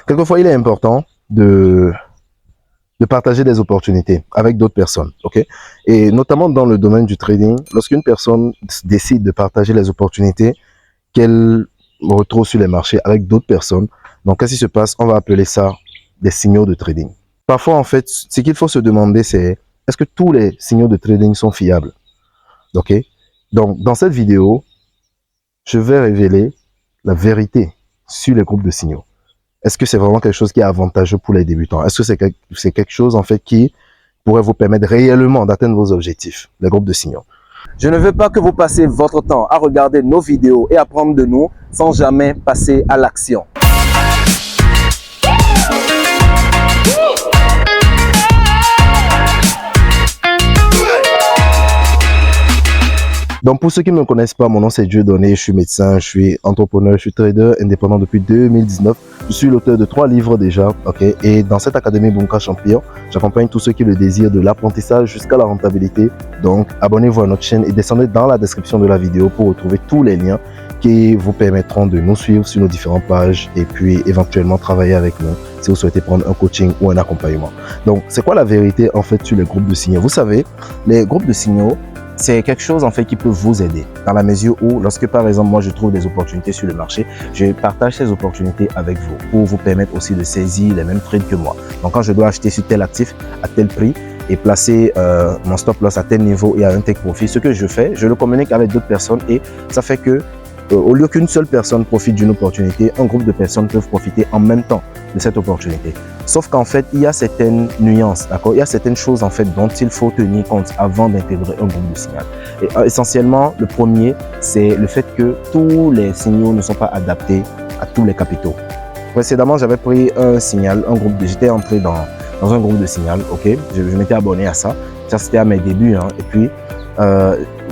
Quelquefois, il est important de partager des opportunités avec d'autres personnes, ok? Et notamment dans le domaine du trading, lorsqu'une personne décide de partager les opportunités qu'elle retrouve sur les marchés avec d'autres personnes, donc qu'est-ce qui se passe? On va appeler ça des signaux de trading. Parfois, en fait, ce qu'il faut se demander, c'est est-ce que tous les signaux de trading sont fiables? Ok? Donc, dans cette vidéo, je vais révéler la vérité sur les groupes de signaux. Est-ce que c'est vraiment quelque chose qui est avantageux pour les débutants? Est-ce que c'est quelque chose en fait qui pourrait vous permettre réellement d'atteindre vos objectifs, les groupes de signaux? Je ne veux pas que vous passiez votre temps à regarder nos vidéos et apprendre de nous sans jamais passer à l'action. Donc pour ceux qui ne me connaissent pas, mon nom c'est Dieudonné, je suis médecin, je suis entrepreneur, je suis trader indépendant depuis 2019. Je suis l'auteur de 3 livres déjà, ok. Et dans cette académie Bunka Champion, j'accompagne tous ceux qui le désirent de l'apprentissage jusqu'à la rentabilité. Donc abonnez-vous à notre chaîne et descendez dans la description de la vidéo pour retrouver tous les liens qui vous permettront de nous suivre sur nos différentes pages et puis éventuellement travailler avec nous si vous souhaitez prendre un coaching ou un accompagnement. Donc c'est quoi la vérité en fait sur les groupes de signaux? Vous savez, les groupes de signaux, c'est quelque chose en fait qui peut vous aider dans la mesure où lorsque par exemple moi je trouve des opportunités sur le marché, je partage ces opportunités avec vous pour vous permettre aussi de saisir les mêmes trades que moi. Donc quand je dois acheter sur tel actif à tel prix et placer mon stop loss à tel niveau et à un take profit, ce que je fais, je le communique avec d'autres personnes et ça fait que au lieu qu'une seule personne profite d'une opportunité, un groupe de personnes peuvent profiter en même temps de cette opportunité. Sauf qu'en fait, il y a certaines nuances, d'accord? Il y a certaines choses en fait dont il faut tenir compte avant d'intégrer un groupe de signal. Et essentiellement, le premier, c'est le fait que tous les signaux ne sont pas adaptés à tous les capitaux. Précédemment, j'avais pris un signal, j'étais entré dans un groupe de signal, ok? Je m'étais abonné à ça. Ça, c'était à mes débuts, hein. Et puis,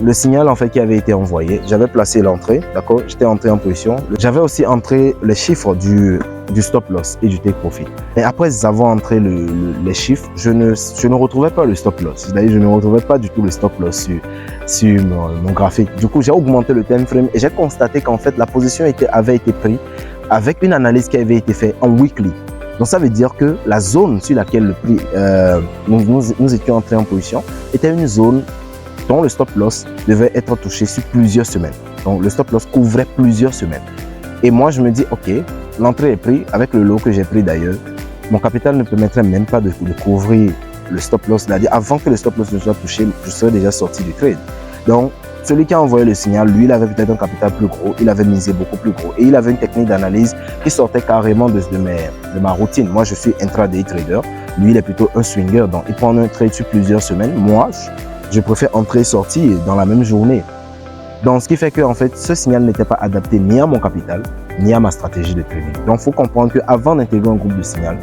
le signal en fait qui avait été envoyé, j'avais placé l'entrée, d'accord, j'étais entré en position, j'avais aussi entré les chiffres du stop loss et du take profit. Et après avoir entré les chiffres, je ne retrouvais pas le stop loss, c'est-à-dire je ne retrouvais pas du tout le stop loss sur mon graphique. Du coup, j'ai augmenté le time frame et j'ai constaté qu'en fait la position avait été prise avec une analyse qui avait été faite en weekly. Donc ça veut dire que la zone sur laquelle le prix nous étions entrés en position était une zone dont le stop loss devait être touché sur plusieurs semaines. Donc le stop loss couvrait plusieurs semaines. Et moi je me dis ok, l'entrée est prise avec le lot que j'ai pris d'ailleurs. Mon capital ne permettrait même pas de couvrir le stop loss. C'est-à-dire avant que le stop loss ne soit touché, je serais déjà sorti du trade. Donc celui qui a envoyé le signal, lui, il avait peut-être un capital plus gros, il avait misé beaucoup plus gros et il avait une technique d'analyse qui sortait carrément de ma routine. Moi, je suis intraday trader, lui, il est plutôt un swinger, donc il prend un trade sur plusieurs semaines. Moi, je préfère entrer et sortir dans la même journée. Donc, ce qui fait que en fait, ce signal n'était pas adapté ni à mon capital, ni à ma stratégie de trading. Donc, il faut comprendre qu'avant d'intégrer un groupe de signal,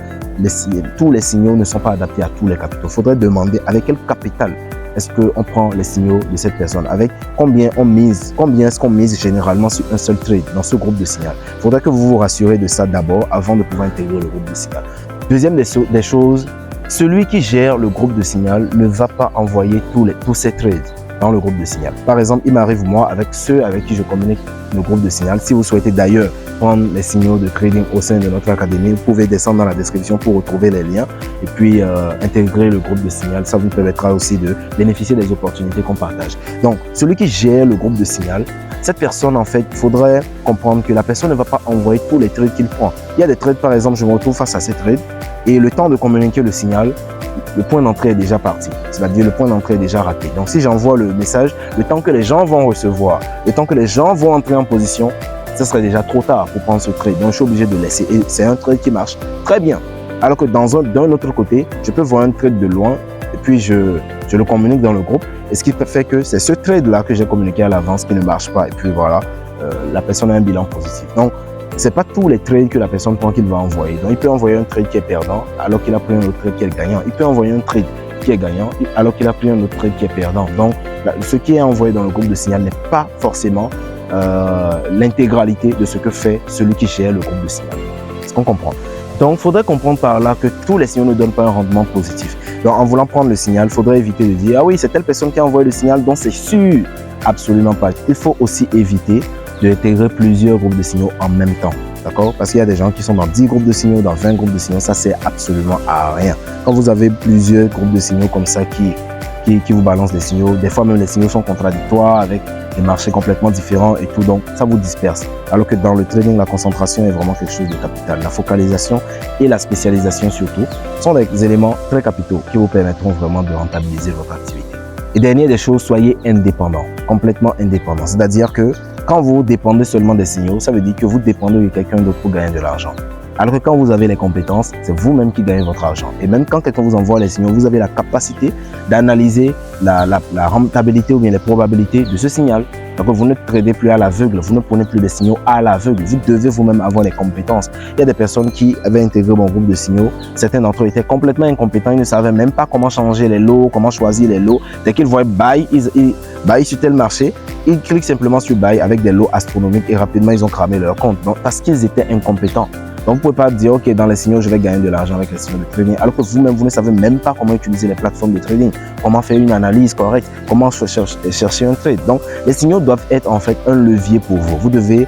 tous les signaux ne sont pas adaptés à tous les capitaux. Il faudrait demander avec quel capital est-ce qu'on prend les signaux de cette personne, avec combien est-ce qu'on mise généralement sur un seul trade dans ce groupe de signal. Il faudrait que vous vous rassurez de ça d'abord avant de pouvoir intégrer le groupe de signal. Deuxième des choses, celui qui gère le groupe de signal ne va pas envoyer tous ces trades dans le groupe de signal. Par exemple, il m'arrive moi avec ceux avec qui je communique le groupe de signal. Si vous souhaitez d'ailleurs prendre les signaux de trading au sein de notre académie, vous pouvez descendre dans la description pour retrouver les liens et puis intégrer le groupe de signal. Ça vous permettra aussi de bénéficier des opportunités qu'on partage. Donc, celui qui gère le groupe de signal, cette personne, en fait, il faudrait comprendre que la personne ne va pas envoyer tous les trades qu'il prend. Il y a des trades, par exemple, je me retrouve face à ces trades et le temps de communiquer le signal, le point d'entrée est déjà parti. C'est-à-dire le point d'entrée est déjà raté. Donc, si j'envoie le message, le temps que les gens vont recevoir, le temps que les gens vont entrer en position, ce serait déjà trop tard pour prendre ce trade. Donc, je suis obligé de laisser. Et c'est un trade qui marche très bien. Alors que d'un autre côté, je peux voir un trade de loin et puis je le communique dans le groupe. Et ce qui fait que c'est ce trade-là que j'ai communiqué à l'avance qui ne marche pas. Et puis voilà, la personne a un bilan positif. Donc, ce n'est pas tous les trades que la personne prend qu'il va envoyer. Donc, il peut envoyer un trade qui est perdant alors qu'il a pris un autre trade qui est gagnant. Il peut envoyer un trade qui est gagnant alors qu'il a pris un autre trade qui est perdant. Donc, ce qui est envoyé dans le groupe de signal n'est pas forcément l'intégralité de ce que fait celui qui gère le groupe de signal. Est-ce qu'on comprend? Donc, il faudrait comprendre par là que tous les signaux ne donnent pas un rendement positif. Donc, en voulant prendre le signal, il faudrait éviter de dire « Ah oui, c'est telle personne qui a envoyé le signal, donc c'est sûr ». Absolument pas. Il faut aussi éviter d'intégrer plusieurs groupes de signaux en même temps. d'accord? Parce qu'il y a des gens qui sont dans 10 groupes de signaux, dans 20 groupes de signaux, ça sert absolument à rien. Quand vous avez plusieurs groupes de signaux comme ça qui vous balancent des signaux, des fois même les signaux sont contradictoires avec des marchés complètement différents et tout, donc ça vous disperse. Alors que dans le trading, la concentration est vraiment quelque chose de capital. La focalisation et la spécialisation surtout sont des éléments très capitaux qui vous permettront vraiment de rentabiliser votre activité. Et dernière des choses, soyez indépendant, complètement indépendant. C'est-à-dire que quand vous dépendez seulement des signaux, ça veut dire que vous dépendez de quelqu'un d'autre pour gagner de l'argent. Alors que quand vous avez les compétences, c'est vous-même qui gagnez votre argent. Et même quand quelqu'un vous envoie les signaux, vous avez la capacité d'analyser la rentabilité ou bien les probabilités de ce signal. Donc vous ne tradez plus à l'aveugle, vous ne prenez plus des signaux à l'aveugle. Vous devez vous-même avoir les compétences. Il y a des personnes qui avaient intégré mon groupe de signaux. Certains d'entre eux étaient complètement incompétents. Ils ne savaient même pas comment changer les lots, comment choisir les lots. Dès qu'ils voient buy, buy sur tel marché, ils cliquent simplement sur buy avec des lots astronomiques et rapidement ils ont cramé leur compte. Donc, parce qu'ils étaient incompétents. Donc, vous ne pouvez pas dire, OK, dans les signaux, je vais gagner de l'argent avec les signaux de trading. Alors que vous-même, vous ne savez même pas comment utiliser les plateformes de trading, comment faire une analyse correcte, comment chercher un trade. Donc, les signaux doivent être en fait un levier pour vous. Vous devez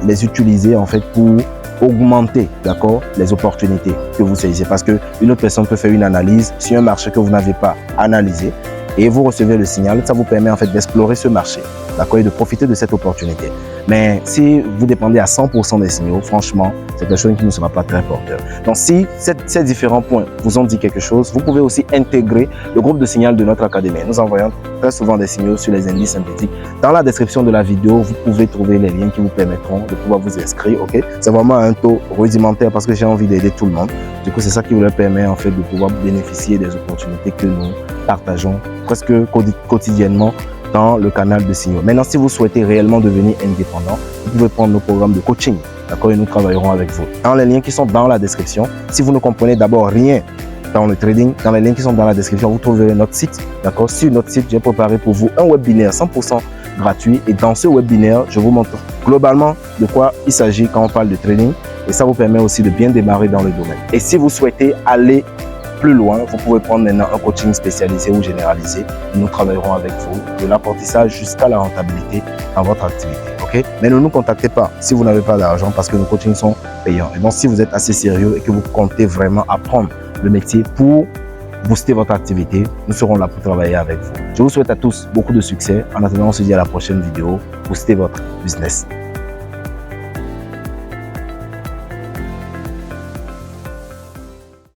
les utiliser en fait pour augmenter, d'accord, les opportunités que vous saisissez. Parce qu'une autre personne peut faire une analyse sur un marché que vous n'avez pas analysé et vous recevez le signal. Ça vous permet en fait d'explorer ce marché, d'accord, et de profiter de cette opportunité. Mais si vous dépendez à 100% des signaux, franchement, c'est quelque chose qui ne sera pas très porteur. Donc, si ces différents points vous ont dit quelque chose, vous pouvez aussi intégrer le groupe de signal de notre académie. Nous envoyons très souvent des signaux sur les indices synthétiques. Dans la description de la vidéo, vous pouvez trouver les liens qui vous permettront de pouvoir vous inscrire. Ok, c'est vraiment un taux rudimentaire parce que j'ai envie d'aider tout le monde. Du coup, c'est ça qui vous permet en fait de pouvoir bénéficier des opportunités que nous partageons presque quotidiennement dans le canal de signaux. Maintenant, si vous souhaitez réellement devenir indépendant, vous pouvez prendre nos programmes de coaching, d'accord, et nous travaillerons avec vous. Dans les liens qui sont dans la description, si vous ne comprenez d'abord rien dans le trading, dans les liens qui sont dans la description, vous trouverez notre site, d'accord. Sur notre site, j'ai préparé pour vous un webinaire 100% gratuit et dans ce webinaire, je vous montre globalement de quoi il s'agit quand on parle de trading et ça vous permet aussi de bien démarrer dans le domaine. Et si vous souhaitez aller plus loin, vous pouvez prendre maintenant un coaching spécialisé ou généralisé. Nous travaillerons avec vous de l'apprentissage jusqu'à la rentabilité dans votre activité. Ok? Mais ne nous contactez pas si vous n'avez pas d'argent parce que nos coachings sont payants. Et donc, si vous êtes assez sérieux et que vous comptez vraiment apprendre le métier pour booster votre activité, nous serons là pour travailler avec vous. Je vous souhaite à tous beaucoup de succès. En attendant, on se dit à la prochaine vidéo. Boostez votre business.